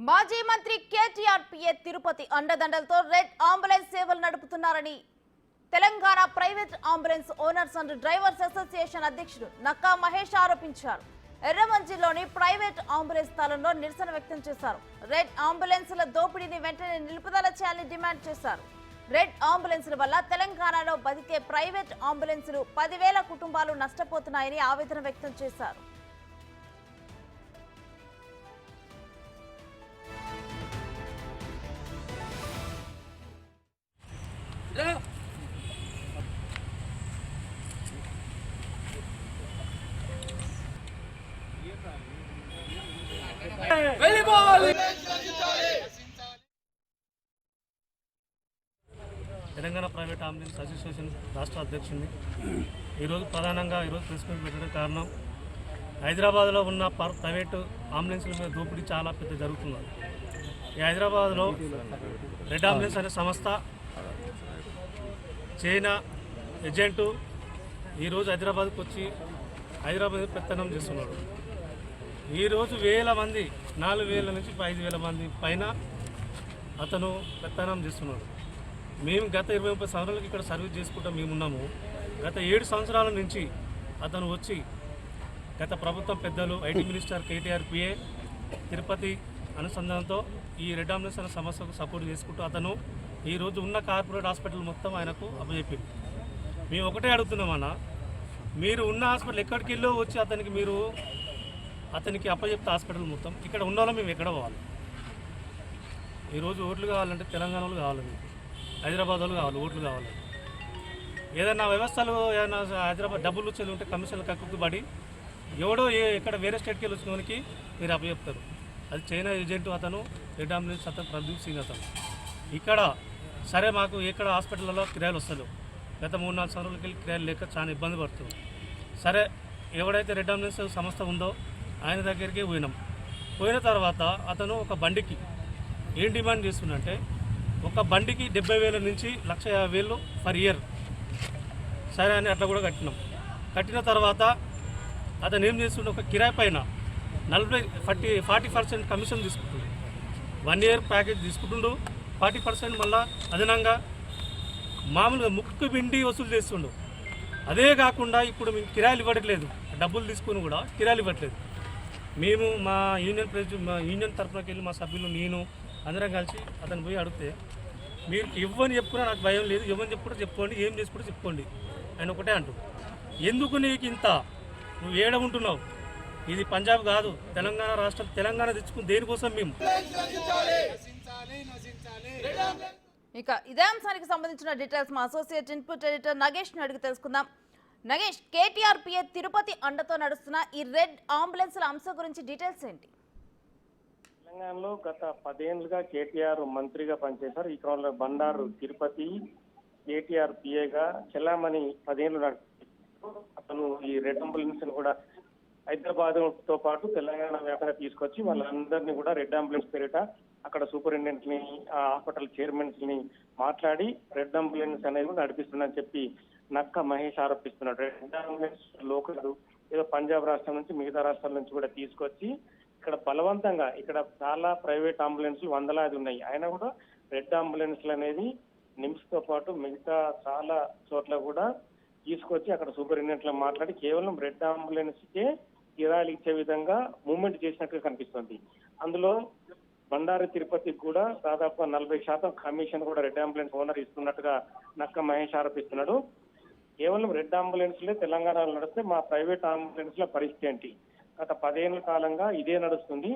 మాజీ మంత్రి కేటీఆర్ పిఏ తిరుపతి అండదండలతో రెడ్ అంబులెన్స్ సేవలు నడుపుతున్నారని Telangana private ambulance owners and drivers association అధ్యక్షుడు నక్కా మహేష్ ఆరోపించారు. ఎర్రమంజిలోని ప్రైవేట్ అంబులెన్స్ స్థలంలో నిరసన వ్యక్తం చేశారు. రెడ్ అంబులెన్స్ల దోపిడీని వెంటనే నిలుపుదల చేయాలని డిమాండ్ చేశారు. రెడ్ అంబులెన్స్ల వల్ల తెలంగాణలో బతికే ప్రైవేట్ అంబులెన్సులు 10,000 కుటుంబాలు నష్టపోతున్నాయని ఆవేదన వ్యక్తం చేశారు. తెలంగాణ ప్రైవేట్ అంబులెన్స్ అసోసియేషన్ రాష్ట్ర అధ్యక్షుడిని ఈరోజు ప్రధానంగా ప్రెస్ మీట్ పెట్టడం కారణం హైదరాబాద్లో ఉన్న ప్రైవేటు అంబులెన్స్ల మీద దోపిడీ చాలా పెద్ద జరుగుతుంది. ఈ హైదరాబాద్లో రెడ్ అంబులెన్స్ అనే సంస్థ చైనా ఏజెంటు ఈరోజు హైదరాబాద్కి వచ్చి హైదరాబాద్ పెత్తనం చేస్తున్నాడు. ఈరోజు 1,000 మంది 4,000 నుంచి 5,000 మంది పైన అతను పెత్తనం చేస్తున్నాడు. మేము గత 20-30 సంవత్సరాలకి ఇక్కడ సర్వీస్ చేసుకుంటూ మేమున్నాము. గత 7 సంవత్సరాల నుంచి అతను వచ్చి గత ప్రభుత్వం పెద్దలు IT minister KTR PA Tirupati అనుసంధానంతో ఈ రెడ్ అంబులెన్స్ అనే సమస్యకు సపోర్ట్ చేసుకుంటూ అతను ఈరోజు ఉన్న కార్పొరేట్ హాస్పిటల్ మొత్తం ఆయనకు అప్పచెప్పింది. మేము ఒకటే అడుగుతున్నామన్నా, మీరు ఉన్న హాస్పిటల్ ఎక్కడికి వెళ్ళో వచ్చి అతనికి అప్పచెప్తే హాస్పిటల్ మొత్తం ఇక్కడ ఉన్న వాళ్ళం మేము ఎక్కడ పోవాలి? ఈరోజు ఓట్లు కావాలంటే తెలంగాణ వాళ్ళు కావాలి, హైదరాబాద్ వాళ్ళు కావాలి, ఓట్లు కావాలి. ఏదైనా వ్యవస్థలు ఏదైనా హైదరాబాద్ డబ్బులు వచ్చేది ఉంటే కమిషన్లు కక్కుబడి ఎవడో ఎక్కడ వేరే స్టేట్కి వెళ్ళి వచ్చినోనికి మీరు అప్పచెప్తారు. అది చైనా ఏజెంటు అతను, రెడ్ అంబులెన్స్ అతను ప్రదీప్ సింగ్ అతను. ఇక్కడ సరే మాకు ఎక్కడ హాస్పిటల్లో కిరాయిలు వస్తలేవు. గత 3-4 సంవత్సరాలకి వెళ్ళి కిరాయిలు లేక చాలా ఇబ్బంది పడుతుంది. సరే ఎవడైతే రెడ్ అంబులెన్స్ సంస్థ ఉందో ఆయన దగ్గరికి పోయిన తర్వాత అతను ఒక బండికి ఏం డిమాండ్ చేస్తుందంటే ఒక బండికి 70,000 నుంచి 1,50,000 పర్ ఇయర్. సరే అని అట్లా కూడా కట్టిన తర్వాత అతను ఏం చేస్తుండే ఒక కిరాయి పైన 40% కమిషన్ తీసుకుంటుండు. 1 ఇయర్ ప్యాకేజ్ తీసుకుంటుండు, 40% మళ్ళీ అదనంగా మామూలుగా ముక్కు పిండి వసూలు చేస్తుండు. అదే కాకుండా ఇప్పుడు మేము కిరాయిలు ఇవ్వట్లేదు, డబ్బులు తీసుకుని కూడా కిరాయిలు ఇవ్వట్లేదు. మేము మా యూనియన్ తరఫునకి వెళ్ళి మా సభ్యులు నేను అందరం కలిసి అతను పోయి అడిగితే మీరు ఇవ్వని చెప్పుకున్నా నాకు భయం లేదు, ఇవ్వని చెప్పుకుంటే చెప్పుకోండి, ఏం చేసుకుంటే చెప్పుకోండి ఆయన ఒకటే అంటూ. ఎందుకు నీకు ఇంత, నువ్వు ఏడ ఉంటున్నావు? ఇది పంజాబ్ కాదు, తెలంగాణ రాష్ట్రం. తెలంగాణ తెచ్చుకుని దేనికోసం మేము. ఇక ఇదే అంశానికి సంబంధించిన డీటెయిల్స్ మా అసోసియేట్ ఇన్పుట్ ఎడిటర్ నగేష్ని అడిగి తెలుసుకుందాం. నగేష్, కేటీఆర్ పిఏ తిరుపతి అండతో నడుస్తున్న ఈ రెడ్ అంబులెన్స్ల అంశం గురించి డీటెయిల్స్ ఏంటి? తెలంగాణలో గత 10 ఏళ్లుగా కేటీఆర్ మంత్రిగా పనిచేశారు. ఈ క్రమంలో బండారు తిరుపతి కేటీఆర్ పిఏగా చెల్లామణి 10 ఏళ్లు నడుపుతారు. అతను ఈ రెడ్ అంబులెన్స్ కూడా హైదరాబాద్ తో పాటు తెలంగాణ వ్యాప్తంగా తీసుకొచ్చి వాళ్ళందరినీ కూడా రెడ్ అంబులెన్స్ పేరిట అక్కడ సూపరింటెండెంట్ ని, హాస్పిటల్ చైర్మన్స్ ని మాట్లాడి రెడ్ అంబులెన్స్ అనేది నడిపిస్తుందని చెప్పి నక్కా మహేష్ ఆరోపిస్తున్నాడు. రెడ్ అంబులెన్స్ లోకల్ ఏదో పంజాబ్ రాష్ట్రం నుంచి మిగతా రాష్ట్రాల నుంచి కూడా తీసుకొచ్చి ఇక్కడ బలవంతంగా, ఇక్కడ చాలా ప్రైవేట్ అంబులెన్స్లు వందలాది ఉన్నాయి, అయినా కూడా రెడ్ అంబులెన్స్లు అనేది నిమ్స్ తో పాటు మిగతా చాలా చోట్ల కూడా తీసుకొచ్చి అక్కడ సూపరింటెండెంట్ మాట్లాడి కేవలం రెడ్ అంబులెన్స్ కే కిరాయిలు ఇచ్చే విధంగా మూవ్మెంట్ చేసినట్టుగా కనిపిస్తుంది. అందులో బండారు తిరుపతికి కూడా దాదాపు 40% కమిషన్ కూడా రెడ్ అంబులెన్స్ ఓనర్ ఇస్తున్నట్టుగా నక్కా మహేష్ ఆరోపిస్తున్నాడు. కేవలం రెడ్ అంబులెన్స్లే తెలంగాణలో నడిస్తే మా ప్రైవేట్ అంబులెన్స్ల పరిస్థితి ఏంటి? గత 10 ఏళ్ల కాలంగా ఇదే నడుస్తుంది.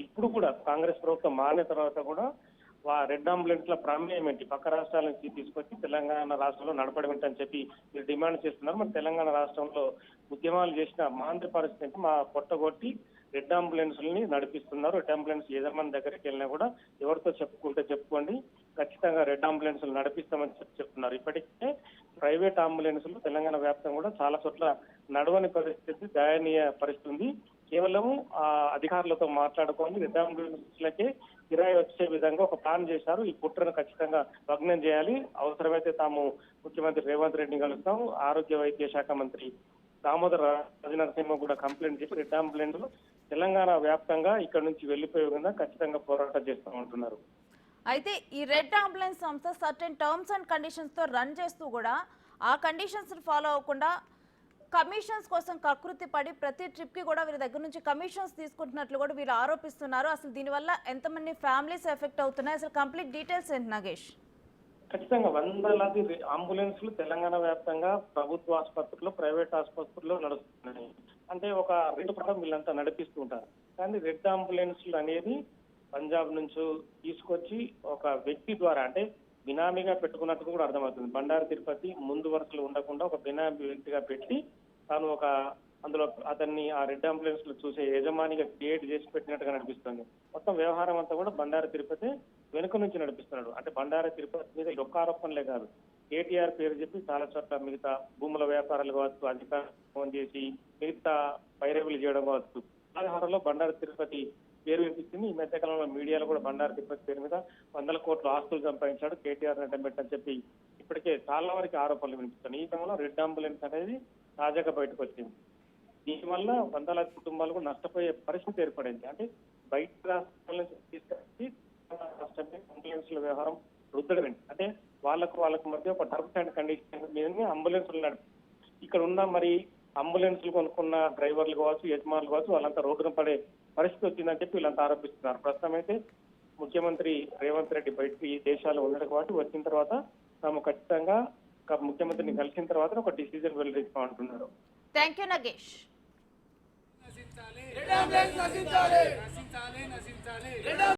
ఇప్పుడు కూడా కాంగ్రెస్ ప్రభుత్వం మారిన తర్వాత కూడా రెడ్ అంబులెన్స్ల ప్రమేయం ఏంటి? పక్క రాష్ట్రాల నుంచి తీసుకొచ్చి తెలంగాణ రాష్ట్రంలో నడపడమని చెప్పి మీరు డిమాండ్ చేస్తున్నారు. మరి తెలంగాణ రాష్ట్రంలో ఉద్యమాలు చేసిన మాంద్రి పరిస్థితి ఏంటి? మా పొట్టగొట్టి రెడ్ అంబులెన్స్లని నడిపిస్తున్నారు. రెడ్ అంబులెన్స్ యజమాని దగ్గరికి వెళ్ళినా కూడా ఎవరితో చెప్పుకోండి, ఖచ్చితంగా రెడ్ అంబులెన్స్లు నడిపిస్తామని చెప్తున్నారు. ఇప్పటికే ప్రైవేట్ అంబులెన్స్లు తెలంగాణ వ్యాప్తంగా కూడా చాలా చోట్ల నడవని పరిస్థితి, దయనీయ పరిస్థితి ఉంది. కేవలం అధికారులతో మాట్లాడుకొని రెడ్ అంబులెన్స్లకే కిరాయి వచ్చే విధంగా ఒక ప్లాన్ చేశారు. ఈ కుట్రను ఖచ్చితంగా భగ్నం చేయాలి. అవసరమైతే తాము ముఖ్యమంత్రి రేవంత్ రెడ్డిని కలుస్తాం, ఆరోగ్య వైద్య శాఖ మంత్రి దామోదర్ రాజనరసింహ కూడా కంప్లైంట్ చేసి రెడ్ అంబులెన్స్ తెలంగాణ వ్యాప్తంగా ఇక్కడ నుంచి వెళ్లిపోయే విధంగా ఖచ్చితంగా పోరాటం చేస్తూ ఉంటున్నారు. అయితే ఈ రెడ్ అంబులెన్స్ సంస్థ సర్టెన్ టర్మ్స్ అండ్ కండిషన్స్ తో రన్ చేస్తూ కూడా ఆ కండిషన్స్ ఫాలో అవ్వకుండా కమిషన్స్ కోసం కకృతి పడి ప్రతి ట్రిప్ కి కూడా వీరి దగ్గర నుంచి కమిషన్స్ తీసుకుంటున్నట్లు కూడా వీరు ఆరోపిస్తున్నారు. అసలు దీనివల్ల ఎంతమంది ఫ్యామిలీస్ ఎఫెక్ట్ అవుతున్నాయి, అసలు కంప్లీట్ డీటెయిల్స్ ఏంటి నాగేష్? ఖచ్చితంగా వందలాది అంబులెన్స్లు తెలంగాణ వ్యాప్తంగా ప్రభుత్వ ఆసుపత్రుల్లో, ప్రైవేట్ ఆసుపత్రుల్లో నడుస్తున్నాయి. అంటే ఒక రెండు ప్రకారం వీళ్ళంతా నడిపిస్తూ ఉంటారు. కానీ రెడ్ అంబులెన్స్లు అనేది పంజాబ్ నుంచి తీసుకొచ్చి ఒక వ్యక్తి ద్వారా, అంటే బినామీగా పెట్టుకున్నట్టు కూడా అర్థమవుతుంది. బండారు తిరుపతి ముందు వరుసలో ఉండకుండా ఒక బినామీ వ్యక్తిగా పెట్టి తాను ఒక అందులో అతన్ని ఆ రెడ్ అంబులెన్స్ లో చూసే యజమానిగా క్రియేట్ చేసి పెట్టినట్టుగా నడిపిస్తుంది. మొత్తం వ్యవహారం అంతా కూడా బండారు తిరుపతి వెనుక నుంచి నడిపిస్తున్నాడు. అంటే బండారు తిరుపతి మీద ఒక్క ఆరోపణలే కాదు, కేటీఆర్ పేరు చెప్పి చాలా చోట్ల మిగతా భూముల వ్యాపారాలు కావచ్చు, అధికారులు ఫోన్ చేసి మిగతా పైరవీలు చేయడం కావచ్చు, వ్యవహారంలో బండారు తిరుపతి పేరు వినిపిస్తుంది. ఈ మధ్యకాలంలో మీడియాలో కూడా బండారు తిరుపతి పేరు మీద 100 కోట్ల ఆస్తులు సంపాదించాడు కేటీఆర్ అని చెప్పి ఇప్పటికే చాలా వరకు ఆరోపణలు వినిపిస్తున్నాయి. ఈ క్రమంలో రెడ్ అంబులెన్స్ అనేది తాజాగా బయటకు వచ్చింది. దీనివల్ల వందలాది కుటుంబాలు కూడా నష్టపోయే పరిస్థితి ఏర్పడింది. అంటే బయట రాష్ట్రాల నుంచి తీసుకొచ్చి అంబులెన్స్ల వ్యవహారం రుద్దడమైంది. అంటే వాళ్ళకు మధ్య ఒక టర్మ్స్ అండ్ కండిషన్ మీద అంబులెన్స్లు ఇక్కడ ఉన్న మరి అంబులెన్స్లు కొనుక్కున్న డ్రైవర్లు కావచ్చు, యజమానులు కావచ్చు, వాళ్ళంతా రోడ్డున పడే పరిస్థితి వచ్చిందని చెప్పి వీళ్ళంతా ఆరోపిస్తున్నారు. ప్రస్తుతం అయితే ముఖ్యమంత్రి రేవంత్ రెడ్డి బయటికి దేశాలు ఉండడం కాబట్టి వచ్చిన తర్వాత తాము ఖచ్చితంగా ముఖ్యమంత్రిని కలిసిన తర్వాత ఒక డిసిజన్ వెల్లడిస్తామంటున్నారు. Thank you Nagesh.